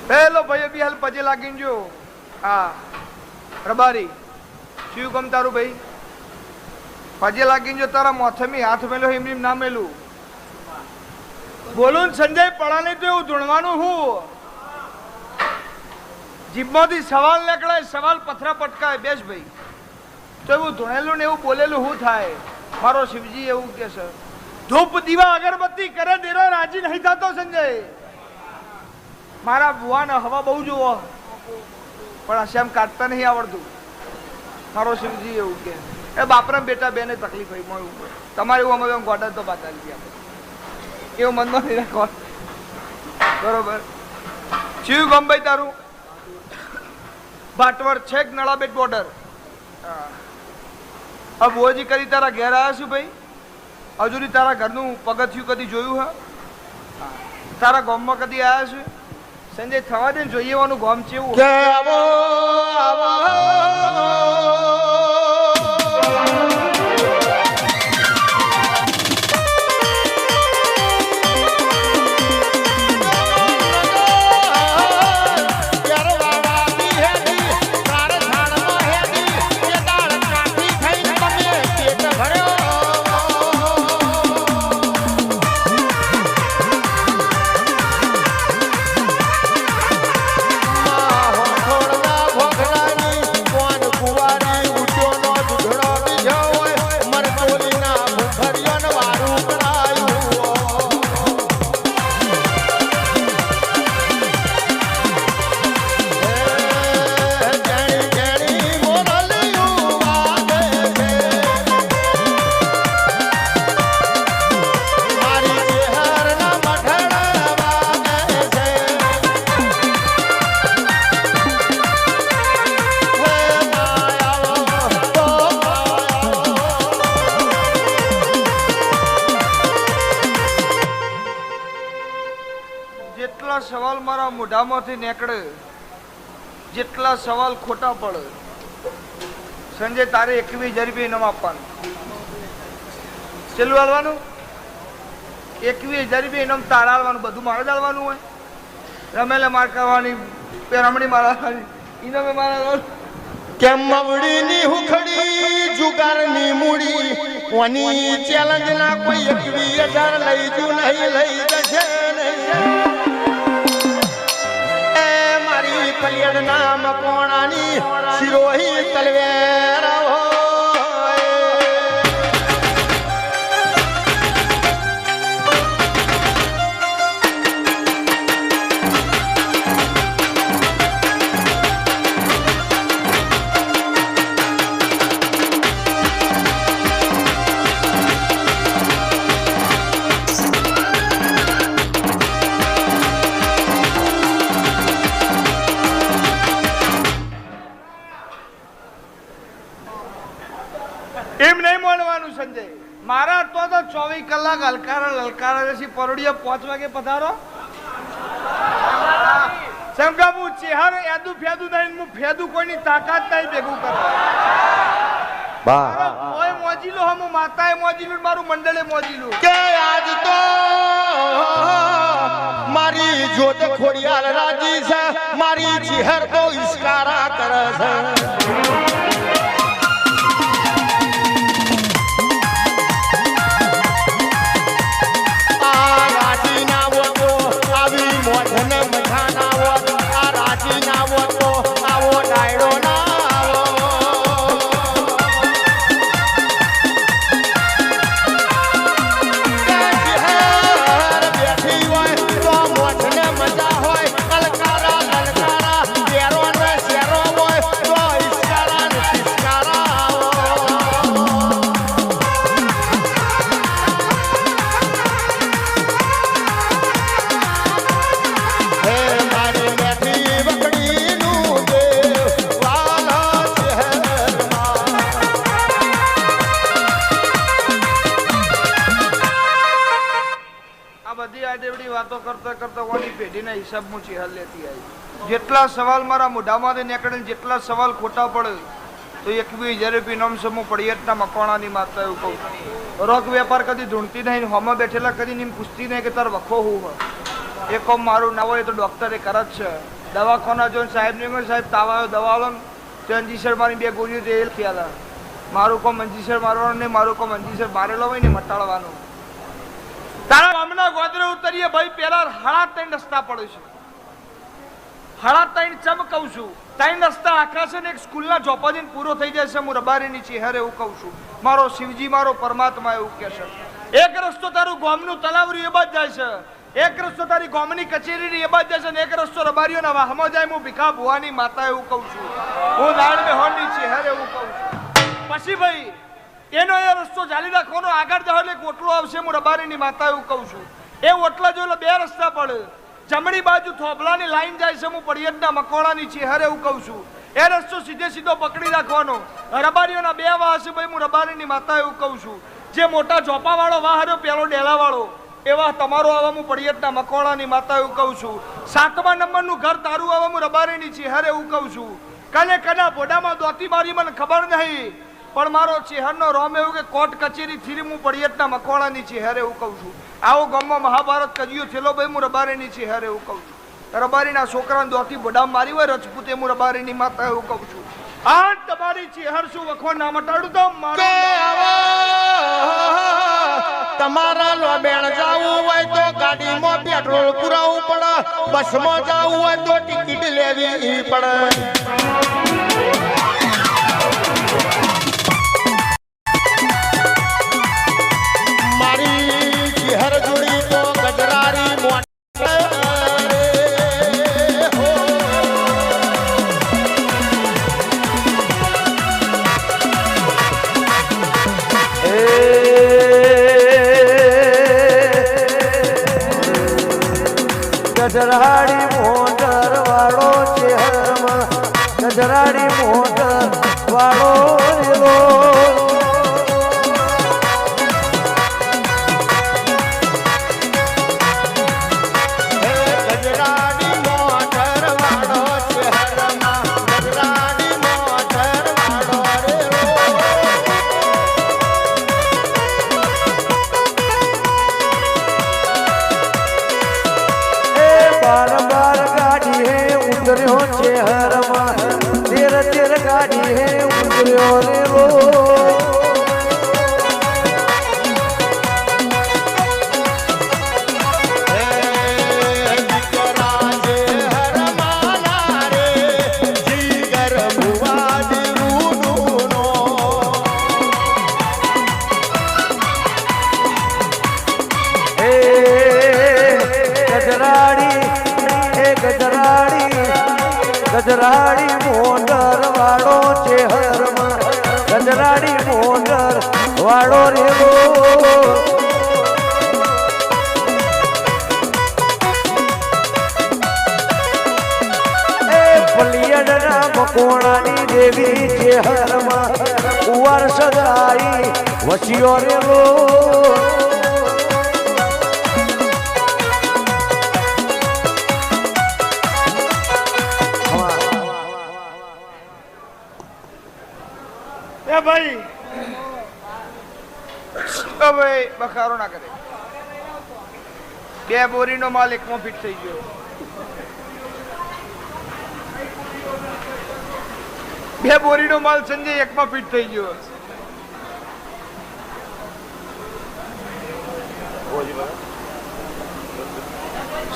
પેલો ભાઈ બી હાલ પજે લાગીને જો હા રબારી શું ગમ તારું ભાઈ પજે લાગીને જો તારા મોથમી હાથ મેલો એમની ના મેલું બોલું સંજય પડાને તો એવું ધૂણવાનું હું જીભમાંથી સવાલ નીકળાય સવાલ પથરા પટકાય બેસ ભાઈ તો એવું ધૂણેલું ને એવું બોલેલું શું થાય મારો શિવજી એવું કે છે ધૂપ દીવા અગરબત્તી કરે દેરો રાજી નહીં થતો સંજય મારા ભુવાને હવા બહુ જુઓ પણ આશામ કાઢતા નહીં આવડતું મારો શિવજી એવું કે એ બાપરા બેટા બેને તકલીફ હોય મળવું તમારે એવું અમે ગોડા તો બાત આવી આપણે એવું મનમાં નહીં રાખો બરોબર શિવ ગંભાઈ તારું ભાટવર છેક નળાબેટ બોર્ડર હા ભુવાજી કરી તારા ઘેર આવ્યા છું ભાઈ હજુ તારા ઘરનું પગથિયું કદી જોયું હા તારા ગામમાં કદી આવ્યા છે સંજય થવા દે જોઈએ એવાનું ગામ કેવું સવાલ મારા મોઢામાંથી નીકળે જેટલા સવાલ ખોટા પડે સંજય તારે 21,000 રૂપિયા ઇનામ આપવાનું છેલ્લું હાલવાનું 21,000 રૂપિયા ઇનામ તારા હાલવાનું બધું મારે જ હાલવાનું હોય રમેલે માર કરવાની પેરામણી મારવાની ઇનામે મારા કેમ મવડીની હુખડી જુગારની મૂડી કોની ચેલેન્જ ના કોઈ 21,000 લઈ જુ નહીં લઈ જશે નહીં કલ્યાણ નામ કોણાની શિરોહી તલવેર એમ નહીં મળવાનું સંજય મારા તો 24 કલાક હલકારા પછી પરોડિયા 5 વાગે પધારો સમકા હું ચેહર યાદુ ફેદુ નહીં હું ફેદુ કોઈની તાકાત નહીં ભેગું કરવા બા ઓય મોજીલો હમ માતાએ મોજીલું મારું મંડળે મોજીલું કે આજ તો મારી જોત ખોડિયાલ રાજી છે મારી ચહેર તો ઇશ્કારા કરે છે જેટલા સવાલ મારા મોઢામાંથી નીકળે જેટલા સવાલ ખોટા પડે તો 21,000 રૂપિયા ઇનામ સમૂહ પડિયતના મકવાણાની માતા એવું કહું રોક વેપાર કદી ધૂણતી નહીં હોમાં બેઠેલા કદી નીમ પૂછતી નહીં કે તાર વખો હું એ કોમ મારું ના હોય તો ડોક્ટરે કરે જ છે. દવાખાના જોઈને સાહેબ ને સાહેબ તાવ આવ્યો દવા લો ને તો અંજીસર મારી 2 ગોળીઓ તે ખ્યાલ. મારું કોમ અંજીસર મારવાનું નહીં, મારું કોમ અંજીસર મારેલો હોય ને મટાડવાનું. તારા ગામના ગોદરે ઉતરીએ ભાઈ પેલા 3.5 રસ્તા પડે છે. 3.5 ચમ કહું છું. 3 રસ્તા આખા છે ને એક સ્કૂલના ચોપાજીને પૂરો થઈ જાય છે. હું રબારીની ચહેરે એવું કહું છું. મારો શિવજી મારો પરમાત્મા એવું કહે છે. એક રસ્તો તારું ગામનું તલાવરી એ બાજ જાય છે, એક રસ્તો તારી ગામની કચેરીની એ બાજ જાય છે, ને એક રસ્તો રબારીઓના વાહમાં જાય. હું ભીખા ભુવાની માતા એવું કહું છું. હું દાડ મેહોરની ચહેરે એવું કહું છું. પછી ભાઈ એનો એ રસ્તો ચાલી રાખવાનો, આગળ જાવ એટલે એક ઓટલો આવશે. હું રબારીની માતા એવું કહું છું. એ ઓટલા જો 2 રસ્તા પડે. જમણી બાજુ થોભલાની લાઈન જાય છે. હું પડિયતના મકોડાની ચહેરે એવું કહું છું. એ રસ્તો સીધો પકડી રાખવાનો. રબારીઓના 2 વાહ છે ભાઈ. હું રબારીની માતા એવું કહું છું. જે મોટા ચોપા વાળો વાહ રહ્યો પેલો ડેલા વાળો એવા તમારો આવા હું પડિયતના મકોડાની માતા એવું કહું છું. 7મા નંબરનું ઘર તારું આવા હું રબારીની ચહેરે એવું કહું છું. કને કના બોડામાં દોતી મારી મને ખબર નહીં, પણ મારો ચહેરનો રોમ એવું કે કોર્ટ કચેરી થી હું પડિયતના મકોડાની ચહેરે એવું કહું છું. આવો ગામમાં મહાભારત કજ્યો થયેલો ભાઈ. હું રબારીની ચહેરે એવું કહું છું. રબારીના છોકરાને દોતી બોડામાં મારી હોય રજપૂતે. હું રબારીની માતા એવું કહું છું. આ તમારી ચહેર શું વખો ના મટાડું તો તમારા લોબેણ જાવું હોય તો ગાડીમાં પેટ્રોલ પુરાવવું પડે, બસમાં જાવું હોય તો ટિકિટ લેવી પડે. મારી ચહેર જોડી તો ગજરારી મોટર. ગજરાડી મોટર વાળો ચહેરમાં ગજરાડી મોટર વાળો રેલો. ગજરાડી મોટર વાળો ચહેરમાં ગજરાડી મોટર વાળો રેલો. बार गाड़ी है उतरो चेहरमा, तेर गाड़ी है उतरो रे लो. ગજરાડી મોટર વાળો ચહેરમાં ગજરાડી મોટર વાળો રેલો. એ પલિયડના મકોણાની દેવી ચહેરમાં કુંવર સદાઈ વસિયો રેલો. ભાઈ ભાઈ બખારો ના કરે. 2 બોરીનો માલ એકમાં ફિટ થઈ ગયો. 2 બોરીનો માલ સંજય એકમાં ફિટ થઈ ગયો.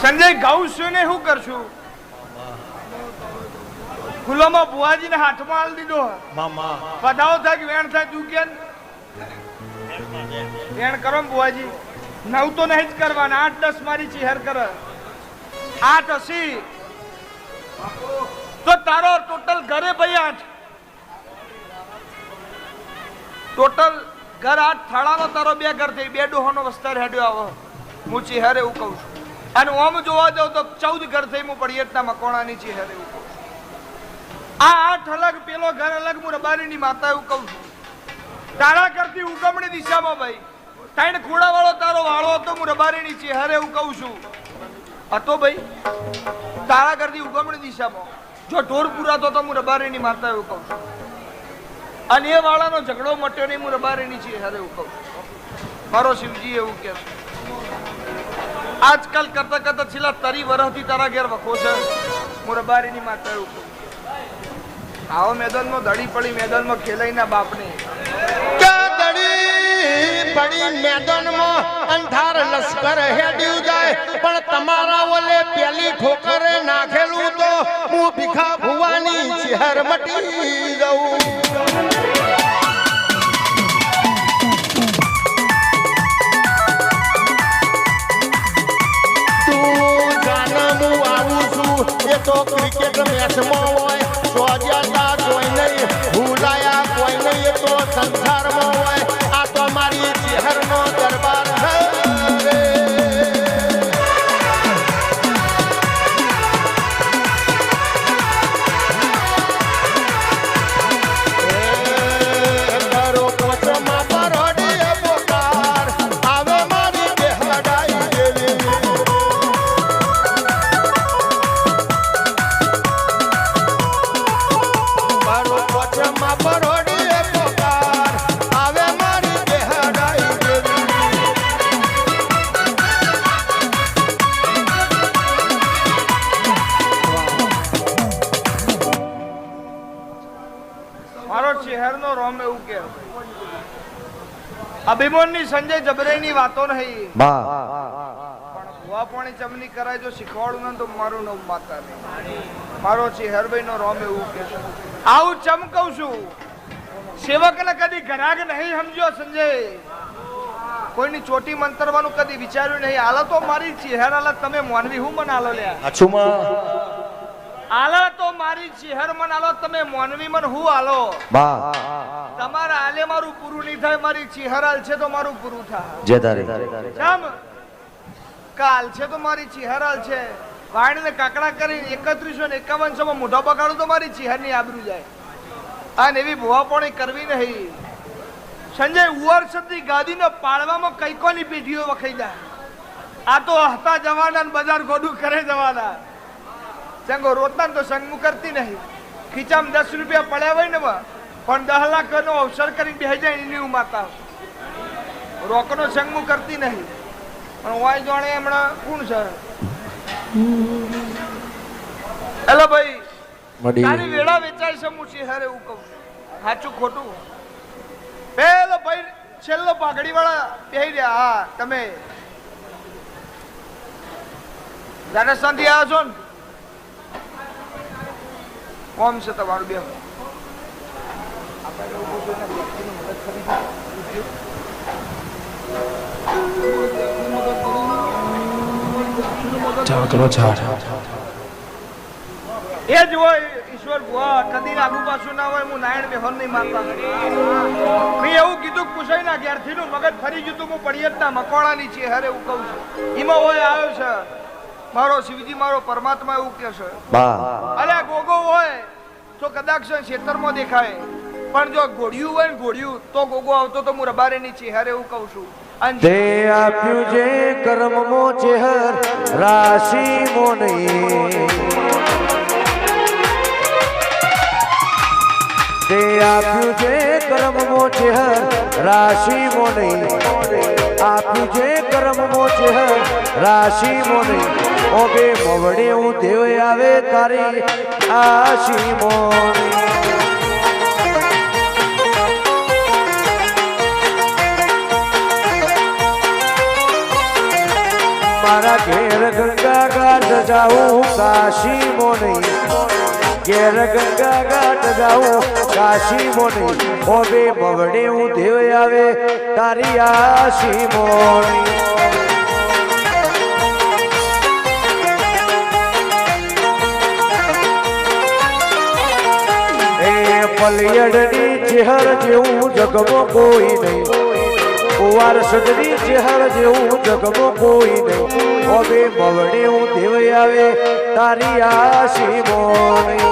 સંજય ઘઉં શું ને શું કરશું? ખુલ્લામાં બુવાજીને હાથમાં હાલ દીધો. મામા પધાવો થાય કે વેણ થાય તું કેમ વેણ કરો બુવાજી? 9 તો નહીં જ કરવાના, 8-10 મારી ચહેર કરે. 8 80 તો તારો ટોટલ ઘરે ભાઈ 8 ટોટલ ઘર 8 થાળાનો તારો 2 ઘર થઈ 2 ડોહાનો વસ્તાર હેડ્યો આવો. હું ચહેરે એવું કહું છું. અને ઓમ જોવા જાવ તો 14 ઘર થઈ. હું પડિયતના મકોણાની ચહેરે એવું કહું છું. આ 8 અલગ પેલો ઘર અલગ. હું રબારીની માતા એવું કહું છું. તારા કરતી ઉગમણી દિશામાં ભાઈ 3 ખોડા વાળો તારો વાળો હતો. હું રબારીની ચહેરે એવું કહું છું હતો ભાઈ. તારા કરતી ઉગમણી દિશામાં જો ઢોર પુરાતો તો હું રબારીની માતા એવું કહું છું. અને એ વાળાનો ઝઘડો મટ્યો નહીં. હું રબારીની ચહેરે એવું કહું છું. મારો શિવજી એવું કે છે. આજકાલ કરતા કરતા છેલ્લા 30 વર્ષથી તારા ઘેર વખો છે હું રબારીની માતા એવું કહું આવો મેદાનમાં દડી પડી મેદાનમાં ખેલાઈના બાપને પડી મેદાનમાં અંધાર લશ્કર હેડ્યું જાય પણ તમારા ઓલે પેલી ઠોકરે નાખેલું તો હું ભીખા ભુવાની ચહેર મટી જઉં તું જાન હું આવું છું એ તો ક્રિકેટ મેચમાં હોય સોજ્યા કોઈ નહીં ભૂલાયા કોઈ નહીં એ તો સંસારમાં હોય આ તો મારી ચહેરનો દરબાર છે કરો પોચમાં પરોડીએ પોકાર આવે મારી બેહડાઈ દેવી કરો પોચમાં પરોડીએ પોકાર આવે મારી બેહડાઈ દેવી મારો શહેરનો રોમ એવું કે અભિમન્યુ સંજય જબરેની વાતો નહીં બા પણ ભુવા પાણી ચમની કરાય જો શીખવાડું ને તો મારું નામ માતા નહીં મારો શહેરભાઈ નો રોમ એવું કે આવું ચમકઉં છું સેવકને કદી ઘરાક નહીં સમજ્યો સંજય કોઈની ચોટી મંતરવાનું કદી વિચાર્યું નહીં આલા તો મારી ચહેર આલા તમે મોનવી હું મને આલો લ્યા આલા તો મારી ચહેર મન આલો તમે મોનવી મન હું આલો બા તમારા આલે મારું પૂરું નહીં થાય મારી ચહેર હાલ છે તો મારું પૂરું થાય જે તારી કેમ કાલ છે તો મારી ચહેર હાલ છે વાણીને કાકડા કરી 3151 માં મોઢો બગાડું તો મારી ચહેરની આબરૂ જાય અને એવી ભુવાપોણી કરવી નહીં સંજય ઉવરસદની ગાદીને પાળવામાં કઈ કોની પેઢીઓ વખાઈ જાય આ તો હતા જવાના બજાર ગોડું કરે જવાના સંગો રોતના તો સંગમું કરતી નહીં ખીચામાં 10 રૂપિયા પડ્યા હોય ને પણ 10 લાખ નો અવસર કરી બેહી જાય એની માતા રોકનો સંગમું કરતી નહીં પણ વાય જાણે હમણાં કોણ છે હેલો ભાઈ તારી વેડા વેચાય છે હું શહેર એવું કહું સાચું ખોટું પેલો ભાઈ છેલ્લો પાઘડી વાળા બેહી રહ્યા હા તમે રાજસ્થાન થી આવ્યા છો ને કોમ છે તમારું બે એ જ હોય ઈશ્વર ભુવા કદી આગુ પાછું ના હોય હું નારાયણ બેહોન નહીં માનતા મેં એવું કીધું પૂછાય ના ઘેરથી નું મગજ ફરી ગયું હું પડિયતના મકોડાની છે હરે એવું કહું છું એમાં હોય આવ્યો છે મારો શિવજી મારો પરમાત્મા એવું કે છે અરે ગોગો હોય તો કદાચ ક્ષેત્રમાં દેખાય પણ જો ઘોડિયું હોય ને ઘોડિયું તો ગોગો આવતો તો હું રબારેની છે હરે એવું કહું છું તે આપ્યું જે કર્મમો ચહેર રાશિ મો નહીં તે આપ્યું જે કર્મમો ચહેર રાશિ મો નહીં આપ્યું જે કર્મમો ચહેર રાશિ મો નહીં ઓબે મવડે હું દેવ આવે તારી આશી મો મારા ઘેર ગંગા ઘાટ જાઉં કાશી મો નહીં ઘેર ગંગા ઘાટ જાઉં કાશી મો નહીં ઓબે મવડે હું દેવ આવે તારી આશી મો નહીં પલિયડની ચહેર જેવું જગમાં કોઈ નહીં કુંવાર સજની ચહેર જેવું જગમાં કોઈ નહીં હવે મવડે હું દેવ આવે તારી આશી મોની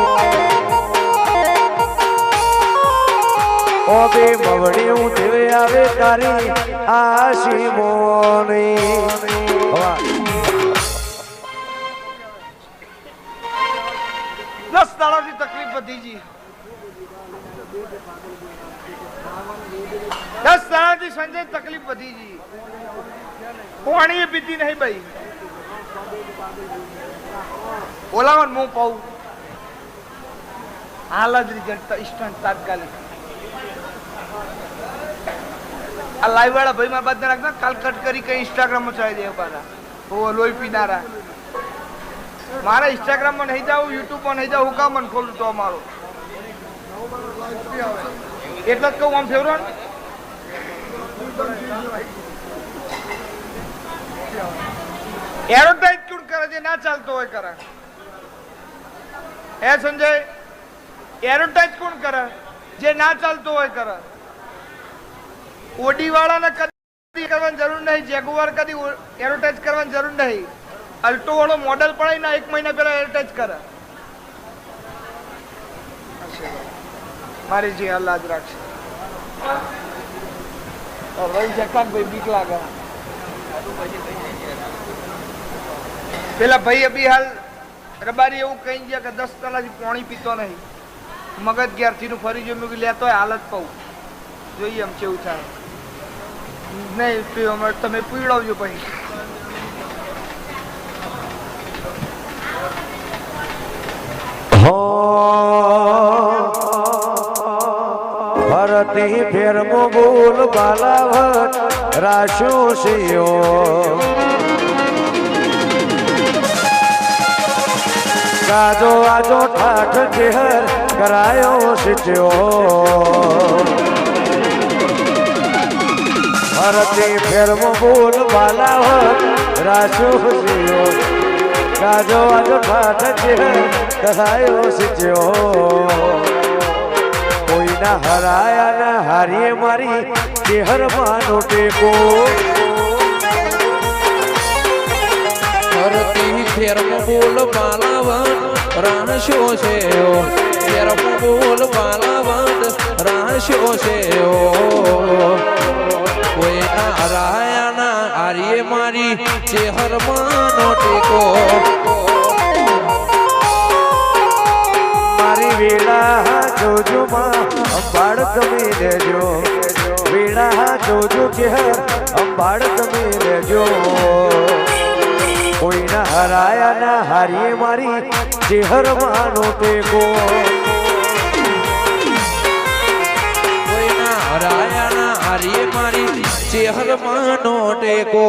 હવે મવડે હું દેવ આવે તારી આશી મોની 10 દાડાની તકલીફ વધી ગઈ 10 દાડાથી સંજય તકલીફ વધી ગઈ પાણી પીતી નહીં ભાઈ ઓલામાં હું પાઉં હાલ જ રિઝલ્ટ ઇન્સ્ટન્ટ તાત્કાલિક. આ લાઈવ વાળા ભાઈ માં બાદ રાખના કાલ કટ કરી કઈ ઇન્સ્ટાગ્રામ માં ચડાવી દે પાછા. ઓ લોહી પીનારા મારા ઇન્સ્ટાગ્રામ માં નહીં જાવ, યુટ્યુબ માં નહીં જાવ, હું કામ ખોલું તો અમારો એટલે જ કહું આમ ફેવરો એડવર્ટાઇઝ કોણ કરે છે? ના ચાલતો હોય કરે. હે સંજય, એડવર્ટાઇઝ કોણ કરે? જે ના ચાલતો હોય કરે. ઓડી વાળાને કદી કરવાની જરૂર નહીં, જેગુઆર કદી એડવર્ટાઇઝ કરવાની જરૂર નહીં. અલ્ટો વાળો મોડેલ પડાવીને 1 મહિના પહેલા એડવર્ટાઇઝ કરે. મારી જે હાલ જ રાખશે ભાઈ બીક લાગે. પેલા ભાઈ અભી હાલ રબારી એવું કહી ગયા કે 10 કલાકથી પાણી પીતો નહીં, મગજ ગ્યારથી નું ફરી જો મેં લેતો હોય હાલત પાઉં જોઈએ એમ કેવું થાય. નહીં તમે પીવડાવજો પછી. ભરતી ફેરમો બોલ બાલાવટ રાશો શિયો ગાજો આજો ઠાઠ જેહર કરાયો સિટ્યો ભરતી ફેરમો બોલ બાલાવટ રાશો શિયો ગાજો આજો ઠાઠ જેહર કરાયો સિટ્યો કોઈના હરાયા ના હારીએ મારી ચેહર માનો ટેકો ધરતી ફેરમ બોલ બાલાવટ રાણશો છે ફેરમ બોલ બાલાવટ રાણશો છે કોઈના હરાયા ના હારીએ મારી ચેહર માનો ટેકો મારી વેળા જોજો માં અંબાડ તમે લેજો વેળા જોજો ચેહર અંબાડ તમે લેજો કોઈના હરાયા ના હારીએ મારી ચેહર માનો ટેકો કોઈના હરાયા ના હારીએ મારી ચેહર માનો ટેકો